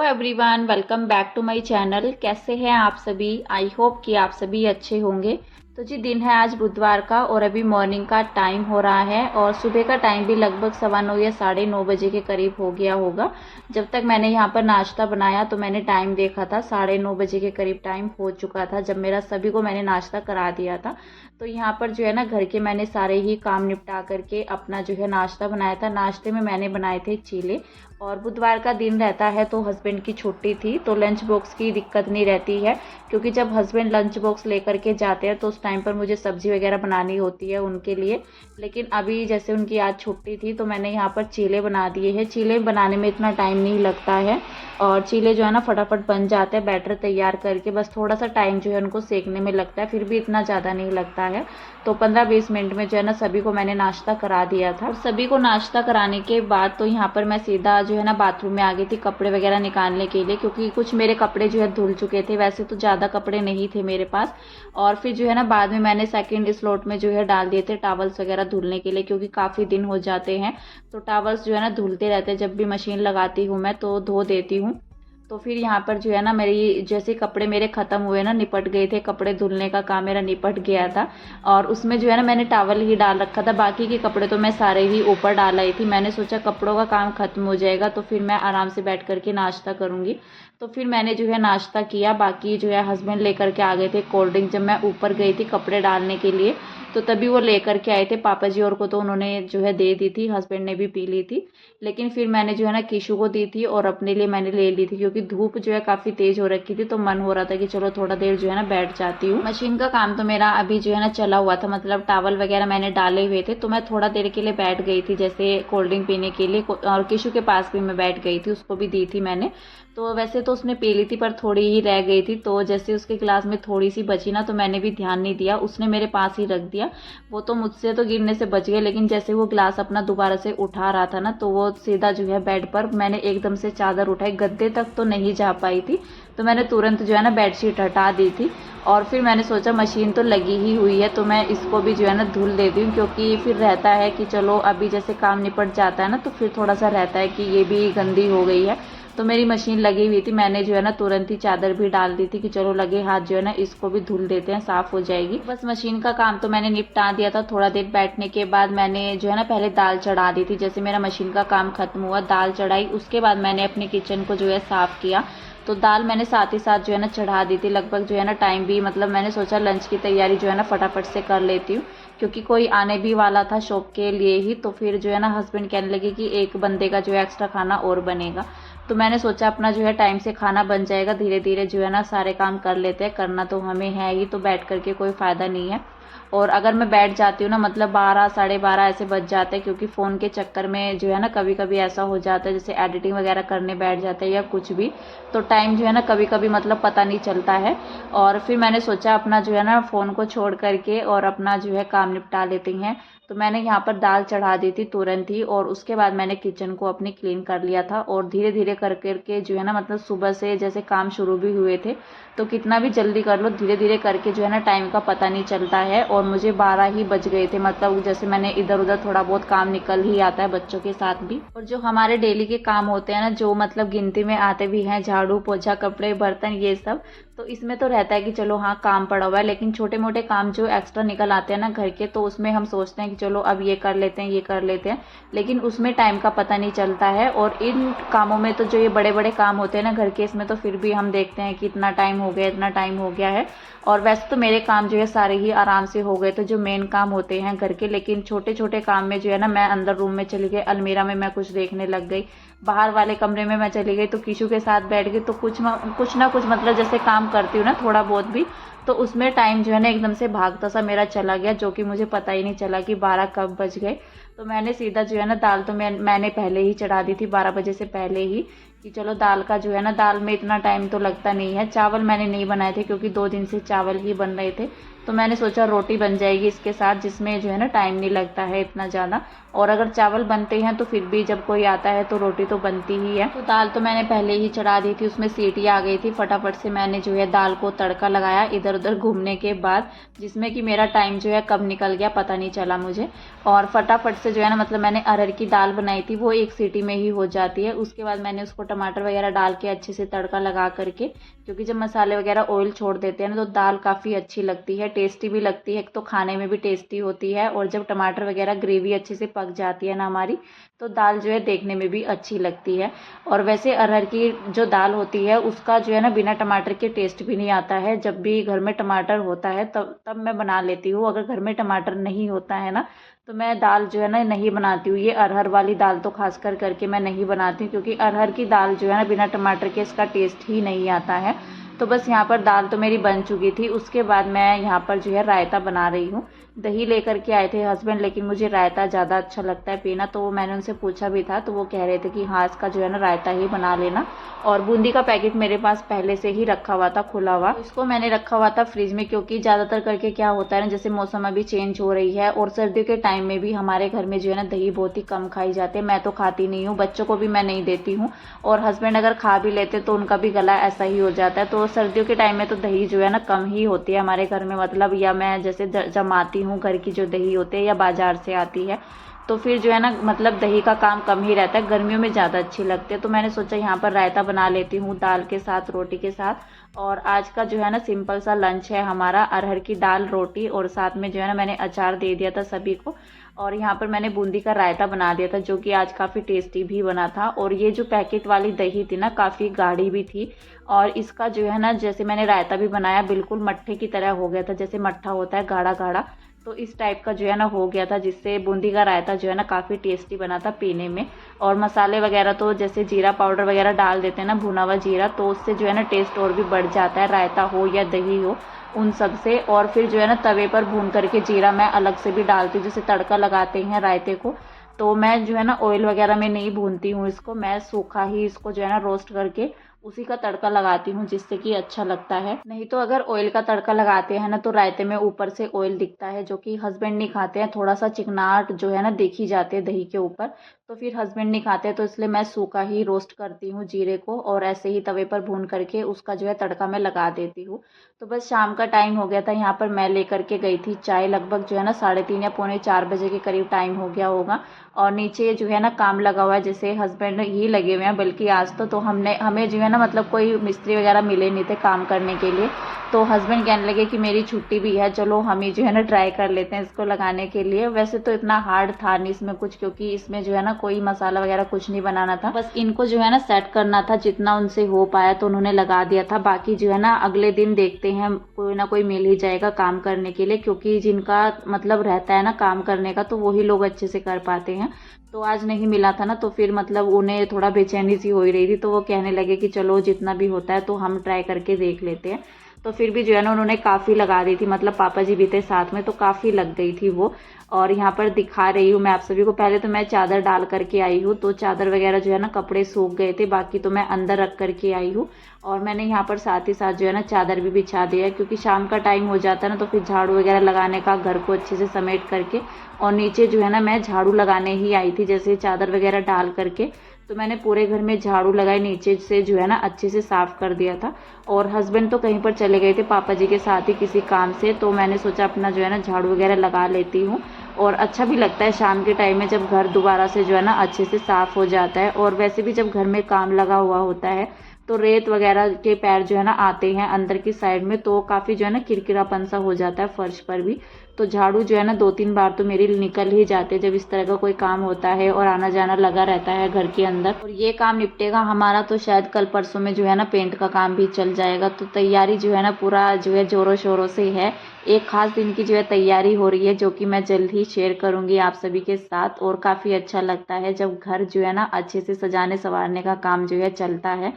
Everyone, welcome back to my channel. कैसे हैं आप सभी? आई होप कि आप सभी अच्छे होंगे। तो जी, दिन है आज बुधवार का और अभी मॉर्निंग का टाइम हो रहा है और सुबह का टाइम भी लगभग 9:15 या 9:30 बजे के करीब हो गया होगा। जब तक मैंने यहाँ पर नाश्ता बनाया तो मैंने टाइम देखा था, 9:30 बजे के करीब टाइम हो चुका था जब मेरा सभी को मैंने नाश्ता करा दिया था। तो यहाँ पर जो है ना, घर के मैंने सारे ही काम निपटा करके अपना जो है नाश्ता बनाया था। नाश्ते में मैंने बनाए थे चीले, और बुधवार का दिन रहता है तो हस्बैंड की छुट्टी थी तो लंच बॉक्स की दिक्कत नहीं रहती है, क्योंकि जब हस्बैंड लंच बॉक्स लेकर के जाते हैं तो उस टाइम पर मुझे सब्जी वगैरह बनानी होती है उनके लिए। लेकिन अभी जैसे उनकी आज छुट्टी थी तो मैंने यहाँ पर चीले बना दिए हैं। चीले बनाने में इतना टाइम नहीं लगता है और चीले जो है ना फटाफट बन जाते हैं। बैटर तैयार करके बस थोड़ा सा टाइम जो है उनको सेकने में लगता है, फिर भी इतना ज़्यादा नहीं लगता है। तो 15-20 मिनट में जो है ना सभी को मैंने नाश्ता करा दिया था। और सभी को नाश्ता कराने के बाद तो यहाँ पर मैं सीधा जो है ना बाथरूम में आ गई थी कपड़े वगैरह निकालने के लिए, क्योंकि कुछ मेरे कपड़े जो है धुल चुके थे। वैसे तो ज़्यादा कपड़े नहीं थे मेरे पास। और फिर जो है ना बाद में मैंने सेकंड स्लॉट में जो है डाल दिए थे टॉवल्स वगैरह धुलने के लिए, क्योंकि काफ़ी दिन हो जाते हैं तो टॉवल्स जो है ना धुलते रहते हैं। जब भी मशीन लगाती हूँ मैं तो धो देती हूँ। तो फिर यहाँ पर जो है ना मेरी जैसे कपड़े मेरे ख़त्म हुए ना, निपट गए थे, कपड़े धुलने का काम मेरा निपट गया था और उसमें जो है ना मैंने टॉवल ही डाल रखा था। बाकी के कपड़े तो मैं सारे ही ऊपर डाल आई थी। मैंने सोचा कपड़ों का काम ख़त्म हो जाएगा तो फिर मैं आराम से बैठ करके नाश्ता करूँगी। तो फिर मैंने जो है नाश्ता किया। बाकी जो है हस्बैंड लेकर के आ गए थे कोल्ड ड्रिंक। जब मैं ऊपर गई थी कपड़े डालने के लिए तो तभी वो लेकर के आए थे। पापा जी और को तो उन्होंने जो है दे दी थी, हस्बैंड ने भी पी ली थी। लेकिन फिर मैंने जो है ना किशु को दी थी और अपने लिए मैंने ले ली थी, क्योंकि धूप जो है काफ़ी तेज़ हो रखी थी तो मन हो रहा था कि चलो थोड़ा देर जो है ना बैठ जाती हूँ। मशीन का काम तो मेरा अभी जो है ना चला हुआ था, मतलब टॉवल वगैरह मैंने डाले हुए थे तो मैं थोड़ा देर के लिए बैठ गई थी, जैसे कोल्ड ड्रिंक पीने के लिए। और किशु के पास भी मैं बैठ गई थी, उसको भी दी थी मैंने। तो वैसे तो उसने पी ली थी पर थोड़ी ही रह गई थी, तो जैसे उसके गिलास में थोड़ी सी बची ना तो मैंने भी ध्यान नहीं दिया, उसने मेरे पास ही रख दिया। वो तो मुझसे तो गिरने से बच गया, लेकिन जैसे वो गिलास अपना दोबारा से उठा रहा था ना तो वो सीधा जो है बेड पर, मैंने एकदम से चादर उठाई, गद्दे तक तो नहीं जा पाई थी तो मैंने तुरंत जो है ना बेडशीट हटा दी थी। और फिर मैंने सोचा मशीन तो लगी ही हुई है तो मैं इसको भी जो है ना धुल देती हूँ, क्योंकि फिर रहता है कि चलो अभी जैसे काम निपट जाता है ना तो फिर थोड़ा सा रहता है कि ये भी गंदी हो गई है। तो मेरी मशीन लगी हुई थी, मैंने जो है ना तुरंत ही चादर भी डाल दी थी कि चलो लगे हाथ जो है ना इसको भी धुल देते हैं, साफ़ हो जाएगी। बस मशीन का काम तो मैंने निपटा दिया था। थोड़ा देर बैठने के बाद मैंने जो है ना पहले दाल चढ़ा दी थी। जैसे मेरा मशीन का काम खत्म हुआ, दाल चढ़ाई, उसके बाद मैंने अपने किचन को जो है साफ़ किया। तो दाल मैंने साथ ही साथ जो है ना चढ़ा दी थी। लगभग जो है ना टाइम भी, मतलब मैंने सोचा लंच की तैयारी जो है ना फटाफट से कर लेती हूँ, क्योंकि कोई आने भी वाला था शॉप के लिए ही। तो फिर जो है ना हस्बैंड कहने लगे कि एक बंदे का जो है एक्स्ट्रा खाना और बनेगा। तो मैंने सोचा अपना जो है टाइम से खाना बन जाएगा, धीरे धीरे जो है ना सारे काम कर लेते हैं, करना तो हमें है ही, तो बैठ करके कोई फ़ायदा नहीं है। और अगर मैं बैठ जाती हूँ ना, मतलब 12 12:30 ऐसे बज जाते हैं, क्योंकि फ़ोन के चक्कर में जो है ना कभी कभी ऐसा हो जाता है, जैसे एडिटिंग वगैरह करने बैठ जाते हैं या कुछ भी, तो टाइम जो है ना कभी कभी मतलब पता नहीं चलता है। और फिर मैंने सोचा अपना जो है ना फ़ोन को छोड़ करके और अपना जो है काम निपटा लेते हैं। तो मैंने यहाँ पर दाल चढ़ा दी थी तुरंत ही, और उसके बाद मैंने किचन को अपनी क्लीन कर लिया था। और धीरे धीरे कर करके जो है ना, मतलब सुबह से जैसे काम शुरू भी हुए थे तो कितना भी जल्दी कर लो, धीरे धीरे करके जो है ना टाइम का पता नहीं चलता है। और मुझे 12 ही बज गए थे, मतलब जैसे मैंने इधर उधर थोड़ा बहुत काम निकल ही आता है बच्चों के साथ भी। और जो हमारे डेली के काम होते हैं ना, जो मतलब गिनती में आते भी हैं, झाड़ू पोछा कपड़े बर्तन ये सब, तो इसमें तो रहता है कि चलो हाँ काम पड़ा हुआ है। लेकिन छोटे मोटे काम जो एक्स्ट्रा निकल आते हैं ना घर के, तो उसमें हम सोचते हैं कि चलो अब ये कर लेते हैं, ये कर लेते हैं, लेकिन उसमें टाइम का पता नहीं चलता है। और इन कामों में तो जो ये बड़े बड़े काम होते हैं ना घर के, इसमें तो फिर भी हम देखते हैं कि इतना टाइम हो गया, इतना टाइम हो गया है। और वैसे तो मेरे काम जो है सारे ही आराम से हो गए थे, जो मेन काम होते हैं घर के। लेकिन छोटे छोटे काम में जो है ना, मैं अंदर रूम में चली गई, अलमीरा में मैं कुछ देखने लग गई, बाहर वाले कमरे में मैं चली गई, तो किशु के साथ बैठ गई, तो कुछ ना कुछ मतलब जैसे काम करती हूँ ना थोड़ा बहुत भी, तो उसमें टाइम जो है ना एकदम से भागता सा मेरा चला गया, जो कि मुझे पता ही नहीं चला कि 12 कब बज गए। तो मैंने सीधा जो है ना दाल तो मैंने पहले ही चढ़ा दी थी 12 बजे से पहले ही, कि चलो दाल का जो है ना, दाल में इतना टाइम तो लगता नहीं है। चावल मैंने नहीं बनाए थे क्योंकि 2 दिन से चावल ही बन रहे थे, तो मैंने सोचा रोटी बन जाएगी इसके साथ, जिसमें जो है ना टाइम नहीं लगता है इतना ज़्यादा। और अगर चावल बनते हैं तो फिर भी जब कोई आता है तो रोटी तो बनती ही है। तो दाल तो मैंने पहले ही चढ़ा दी थी, उसमें सीटी आ गई थी। फटाफट से मैंने जो है दाल को तड़का लगाया इधर उधर घूमने के बाद, जिसमें कि मेरा टाइम जो है कब निकल गया पता नहीं चला मुझे। और फटाफट से जो है ना मतलब मैंने अरहर की दाल बनाई थी, वो 1 सीटी में ही हो जाती है। उसके बाद मैंने उसको टमाटर वगैरह डाल के अच्छे से तड़का लगा करके, क्योंकि जब मसाले वगैरह ऑयल छोड़ देते हैं ना तो दाल काफ़ी अच्छी लगती है, टेस्टी भी लगती है, तो खाने में भी टेस्टी होती है। और जब टमाटर वगैरह ग्रेवी अच्छे से पक जाती है ना हमारी, तो दाल जो है देखने में भी अच्छी लगती है। और वैसे अरहर की जो दाल होती है उसका जो है ना बिना टमाटर के टेस्ट भी नहीं आता है। जब भी घर में टमाटर होता है तब तब मैं बना लेती हूँ, अगर घर में टमाटर नहीं होता है ना तो मैं दाल जो है ना नहीं बनाती हूँ। ये अरहर वाली दाल तो खासकर करके मैं नहीं बनाती हूँ, क्योंकि अरहर की दाल जो है ना बिना टमाटर के इसका टेस्ट ही नहीं आता है। तो बस यहाँ पर दाल तो मेरी बन चुकी थी। उसके बाद मैं यहाँ पर जो है रायता बना रही हूँ। दही लेकर के आए थे हस्बैंड, लेकिन मुझे रायता ज़्यादा अच्छा लगता है पीना, तो मैंने उनसे पूछा भी था तो वो कह रहे थे कि हाँ इसका जो है ना रायता ही बना लेना। और बूंदी का पैकेट मेरे पास पहले से ही रखा हुआ था खुला हुआ, तो इसको मैंने रखा हुआ था फ्रिज में, क्योंकि ज़्यादातर करके क्या होता है ना, जैसे मौसम अभी चेंज हो रही है और सर्दियों के टाइम में भी हमारे घर में जो है ना दही बहुत ही कम खाई जाती है। मैं तो खाती नहीं हूँ, बच्चों को भी मैं नहीं देती हूँ, और हस्बैंड अगर खा भी लेते तो उनका भी गला ऐसा ही हो जाता है। तो सर्दियों के टाइम में तो दही जो है ना कम ही होती है हमारे घर में, मतलब या मैं जैसे जमाती हूँ घर की जो दही होती है या बाजार से आती है, तो फिर जो है ना मतलब दही का काम कम ही रहता है, गर्मियों में ज़्यादा अच्छी लगती है। तो मैंने सोचा यहाँ पर रायता बना लेती हूँ दाल के साथ, रोटी के साथ। और आज का जो है ना सिंपल सा लंच है हमारा, अरहर की दाल रोटी, और साथ में जो है ना मैंने अचार दे दिया था सभी को। और यहाँ पर मैंने बूंदी का रायता बना दिया था, जो कि आज काफ़ी टेस्टी भी बना था। और ये जो पैकेट वाली दही थी ना काफ़ी गाढ़ी भी थी, और इसका जो है ना जैसे मैंने रायता भी बनाया बिल्कुल मट्ठे की तरह हो गया था, जैसे मट्ठा होता है गाढ़ा गाढ़ा, तो इस टाइप का जो है ना हो गया था, जिससे बूंदी का रायता जो है ना काफ़ी टेस्टी बना था पीने में। और मसाले वगैरह तो जैसे जीरा पाउडर वगैरह डाल देते हैं ना, भुना हुआ जीरा, तो उससे जो है ना टेस्ट और भी बढ़ जाता है, रायता हो या दही हो उन सब से। और फिर जो है ना तवे पर भून करके जीरा मैं अलग से भी डालती हूँ, जैसे तड़का लगाते हैं रायते को, तो मैं जो है ना ऑयल वगैरह में नहीं भूनती हूँ इसको, मैं सूखा ही इसको जो है ना रोस्ट करके उसी का तड़का लगाती हूँ, जिससे कि अच्छा लगता है। नहीं तो अगर ऑयल का तड़का लगाते हैं ना तो रायते में ऊपर से ऑयल दिखता है, जो कि हस्बैंड नहीं खाते हैं, थोड़ा सा चिकनाहट जो है ना देखी जाती है दही के ऊपर, तो फिर हस्बैंड नहीं खाते, तो इसलिए मैं सूखा ही रोस्ट करती हूँ जीरे को, और ऐसे ही तवे पर भून करके उसका जो है तड़का मैं लगा देती हूँ। तो बस शाम का टाइम हो गया था, यहाँ पर मैं लेकर के गई थी चाय, लगभग जो है ना 3:30 या पौने 4 बजे के करीब टाइम हो गया होगा। और नीचे जो है ना काम लगा हुआ है, जैसे हस्बैंड ही लगे हुए हैं, बल्कि आज तो हमें जो है ना मतलब कोई मिस्त्री वगैरह मिले नहीं थे काम करने के लिए, तो हस्बैंड कहने लगे कि मेरी छुट्टी भी है, चलो हम ही जो है ना ट्राई कर लेते हैं इसको लगाने के लिए। वैसे तो इतना हार्ड था नहीं इसमें कुछ, क्योंकि इसमें जो है ना कोई मसाला वगैरह कुछ नहीं बनाना था, बस इनको जो है ना सेट करना था, जितना उनसे हो पाया तो उन्होंने लगा दिया था। बाकी जो है ना अगले दिन देखते हैं, कोई ना कोई मिल ही जाएगा काम करने के लिए, क्योंकि जिनका मतलब रहता है ना काम करने का तो वही लोग अच्छे से कर पाते हैं। तो आज नहीं मिला था ना, तो फिर मतलब उन्हें थोड़ा बेचैनी सी हो ही रही थी, तो वो कहने लगे कि चलो जितना भी होता है तो हम ट्राई करके देख लेते हैं। तो फिर भी जो है ना उन्होंने काफ़ी लगा दी थी, मतलब पापा जी भी थे साथ में, तो काफ़ी लग गई थी वो। और यहाँ पर दिखा रही हूँ मैं आप सभी को, पहले तो मैं चादर डाल करके आई हूँ, तो चादर वगैरह जो है ना कपड़े सूख गए थे, बाकी तो मैं अंदर रख करके आई हूँ। और मैंने यहाँ पर साथ ही साथ जो है ना चादर भी बिछा दिया है, क्योंकि शाम का टाइम हो जाता है ना, तो फिर झाड़ू वगैरह लगाने का, घर को अच्छे से समेट करके। और नीचे जो है ना मैं झाड़ू लगाने ही आई थी, जैसे चादर वगैरह डाल करके, तो मैंने पूरे घर में झाड़ू लगाई, नीचे से जो है ना अच्छे से साफ कर दिया था। और हस्बैंड तो कहीं पर चले गए थे पापा जी के साथ ही किसी काम से, तो मैंने सोचा अपना जो है ना झाड़ू वगैरह लगा लेती हूँ। और अच्छा भी लगता है शाम के टाइम में, जब घर दोबारा से जो है ना अच्छे से साफ हो जाता है। और वैसे भी जब घर में काम लगा हुआ होता है तो रेत वगैरह के पैर जो है ना आते हैं अंदर की साइड में, तो काफ़ी जो है ना किरकिरापन सा हो जाता है फर्श पर भी। तो झाड़ू जो है ना 2-3 बार तो मेरी निकल ही जाते हैं, जब इस तरह का कोई काम होता है और आना जाना लगा रहता है घर के अंदर। और ये काम निपटेगा हमारा तो शायद कल परसों में जो है ना पेंट का काम भी चल जाएगा। तो तैयारी जो है ना पूरा जो है ज़ोरों शोरों से है। एक खास दिन की जो है तैयारी हो रही है, जो कि मैं जल्द ही शेयर करूंगी आप सभी के साथ। और काफ़ी अच्छा लगता है जब घर जो है ना अच्छे से सजाने संवारने का काम जो है चलता है।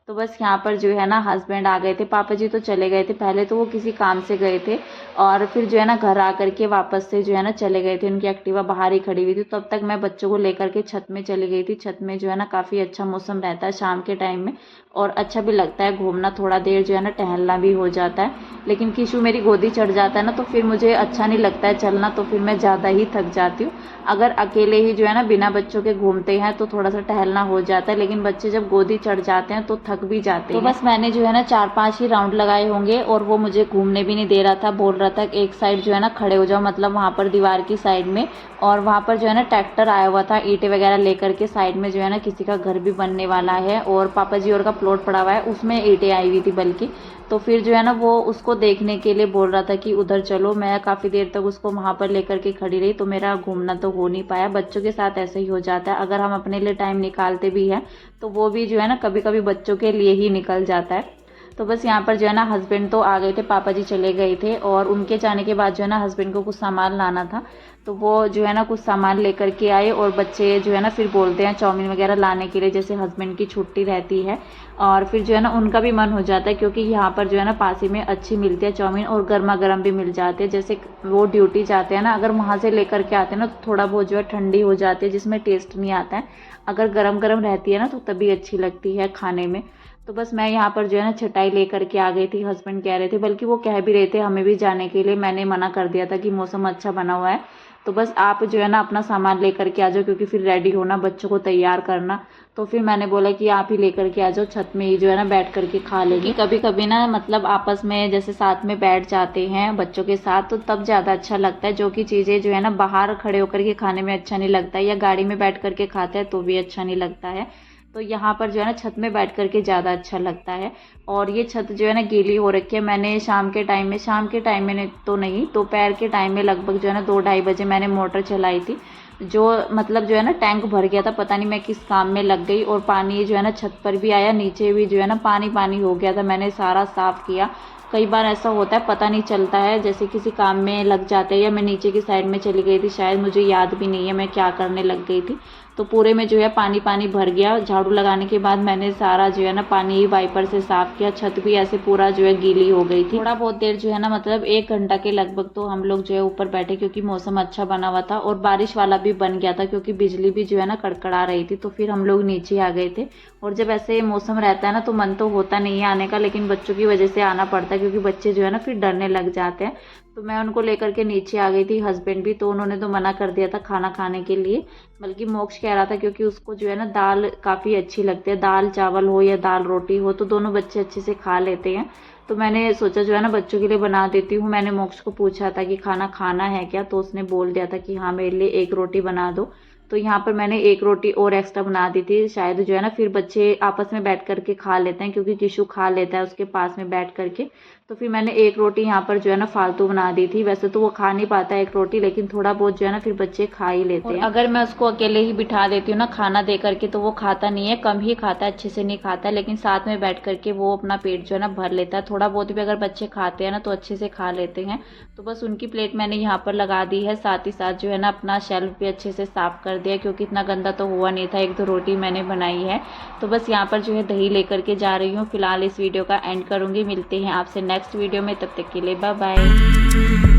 तो बस यहाँ पर जो है ना हस्बैंड आ गए थे, पापा जी तो चले गए थे, पहले तो वो किसी काम से गए थे, और फिर जो है ना घर आकर के वापस से जो है ना चले गए थे, उनकी एक्टिवा बाहर ही खड़ी हुई थी। तब तक मैं बच्चों को लेकर के छत में चली गई थी। छत में जो है ना काफ़ी अच्छा मौसम रहता है शाम के टाइम में, और अच्छा भी लगता है घूमना, थोड़ा देर जो है ना टहलना भी हो जाता है। लेकिन किशु मेरी गोदी चढ़ जाता है ना, तो फिर मुझे अच्छा नहीं लगता है चलना, तो फिर मैं ज़्यादा ही थक जाती हूँ। अगर अकेले ही जो है ना बिना बच्चों के घूमते हैं तो थोड़ा सा टहलना हो जाता है, लेकिन बच्चे जब गोदी चढ़ जाते हैं तो थक थक भी जाते हैं। तो बस मैंने जो है ना 4-5 ही राउंड लगाए होंगे और वो मुझे घूमने भी नहीं दे रहा था, बोल रहा था कि एक साइड जो है ना खड़े हो जाओ, मतलब वहाँ पर दीवार की साइड में। और वहाँ पर जो है ना ट्रैक्टर आया हुआ था ईंटें वगैरह लेकर के, साइड में जो है ना किसी का घर भी बनने वाला है और पापा जी और का प्लॉट पड़ा हुआ है, उसमें ईंटें आई हुई थी बल्कि। तो फिर जो है ना वो उसको देखने के लिए बोल रहा था कि उधर चलो। मैं काफ़ी देर तक उसको वहाँ पर लेकर के खड़ी रही, तो मेरा घूमना तो हो नहीं पाया। बच्चों के साथ ऐसे ही हो जाता है, अगर हम अपने लिए टाइम निकालते भी हैं तो वो भी जो है ना कभी कभी बच्चों के लिए ही निकल जाता है। तो बस यहाँ पर जो है ना हस्बैंड तो आ गए थे, पापा जी चले गए थे और उनके जाने के बाद जो है ना हस्बैंड को कुछ सामान लाना था, तो वो जो है ना कुछ सामान लेकर के आए। और बच्चे जो है ना फिर बोलते हैं चाउमीन वगैरह लाने के लिए, जैसे हस्बैंड की छुट्टी रहती है और फिर जो है ना उनका भी मन हो जाता है, क्योंकि यहाँ पर जो है ना पास ही में अच्छी मिलती है चाउमीन और गर्मा गर्म भी मिल जाती है। जैसे वो ड्यूटी जाते हैं ना, अगर वहाँ से लेकर के आते हैं ना तो थोड़ा बहुत जो है ठंडी हो जाती है, जिसमें टेस्ट नहीं आता है। अगर गरम गरम रहती है ना तो तभी अच्छी लगती है खाने में। तो बस मैं यहाँ पर जो है ना चटाई लेकर के आ गई थी। हस्बैंड कह रहे थे, बल्कि वो कह भी रहे थे हमें भी जाने के लिए, मैंने मना कर दिया था कि मौसम अच्छा बना हुआ है तो बस आप जो है ना अपना सामान लेकर के आ जाओ, क्योंकि फिर रेडी होना, बच्चों को तैयार करना। तो फिर मैंने बोला कि आप ही लेकर के आ जाओ, छत में ही जो है ना बैठ करके खा लेंगे। कभी कभी ना मतलब आपस में जैसे साथ में बैठ जाते हैं बच्चों के साथ, तो तब ज़्यादा अच्छा लगता है। जो कि चीज़ें जो है ना बाहर खड़े होकर के खाने में अच्छा नहीं लगता है, या गाड़ी में बैठ करके खाते हैं तो भी अच्छा नहीं लगता है। तो यहाँ पर जो है ना छत में बैठ करके ज़्यादा अच्छा लगता है। और ये छत जो है ना गीली हो रखी है। मैंने शाम के टाइम में तो नहीं, दोपहर के टाइम में लगभग जो है ना 2-2:30 बजे मैंने मोटर चलाई थी, जो मतलब जो है ना टैंक भर गया था, पता नहीं मैं किस काम में लग गई और पानी जो है ना छत पर भी आया, नीचे भी जो है ना पानी पानी हो गया था। मैंने सारा साफ़ किया। कई बार ऐसा होता है पता नहीं चलता है, जैसे किसी काम में लग जाते हैं, या मैं नीचे की साइड में चली गई थी, शायद मुझे याद भी नहीं है मैं क्या करने लग गई थी, तो पूरे में जो है पानी पानी भर गया। झाड़ू लगाने के बाद मैंने सारा जो है ना पानी वाइपर से साफ़ किया। छत भी ऐसे पूरा जो है गीली हो गई थी। थोड़ा बहुत देर जो है ना मतलब 1 घंटा के लगभग तो हम लोग जो है ऊपर बैठे, क्योंकि मौसम अच्छा बना हुआ था और बारिश वाला भी बन गया था, क्योंकि बिजली भी जो है ना कड़कड़ा रही थी। तो फिर हम लोग नीचे आ गए थे। और जब ऐसे मौसम रहता है ना तो मन तो होता नहीं है आने का, लेकिन बच्चों की वजह से आना पड़ता है, क्योंकि बच्चे जो है ना फिर डरने लग जाते हैं। तो मैं उनको लेकर के नीचे आ गई थी। हस्बैंड भी, तो उन्होंने तो मना कर दिया था खाना खाने के लिए, बल्कि मोक्ष कह रहा था, क्योंकि उसको जो है ना दाल काफ़ी अच्छी लगती है, दाल चावल हो या दाल रोटी हो तो दोनों बच्चे अच्छे से खा लेते हैं। तो मैंने सोचा जो है ना बच्चों के लिए बना देती हूँ। मैंने मोक्ष को पूछा था कि खाना खाना है क्या, तो उसने बोल दिया था कि हाँ मेरे लिए 1 रोटी बना दो। तो यहाँ पर मैंने 1 रोटी और एक्स्ट्रा बना दी थी, शायद जो है ना फिर बच्चे आपस में बैठ करके खा लेते हैं, क्योंकि किशु खा लेता है उसके पास में बैठ करके। तो फिर मैंने 1 रोटी यहाँ पर जो है ना फालतू बना दी थी। वैसे तो वो खा नहीं पाता 1 रोटी, लेकिन थोड़ा बहुत जो है ना फिर बच्चे खा ही लेते हैं। अगर मैं उसको अकेले ही बिठा देती हूँ ना खाना दे करके, तो वो खाता नहीं है, कम ही खाता है, अच्छे से नहीं खाता है। लेकिन साथ में बैठ करके वो अपना पेट जो है ना भर लेता है। थोड़ा बहुत भी अगर बच्चे खाते हैं ना तो अच्छे से खा लेते हैं। तो बस उनकी प्लेट मैंने यहाँ पर लगा दी है, साथ ही साथ जो है ना अपना शेल्फ भी अच्छे से साफ कर दिया, क्योंकि इतना गंदा तो हुआ नहीं था, 1-2 रोटी मैंने बनाई है। तो बस यहाँ पर जो है दही लेकर के जा रही हूँ। फिलहाल इस वीडियो का एंड करूँगी, मिलते हैं आपसे नेक्स्ट वीडियो में, तब तक के लिए बाय बाय।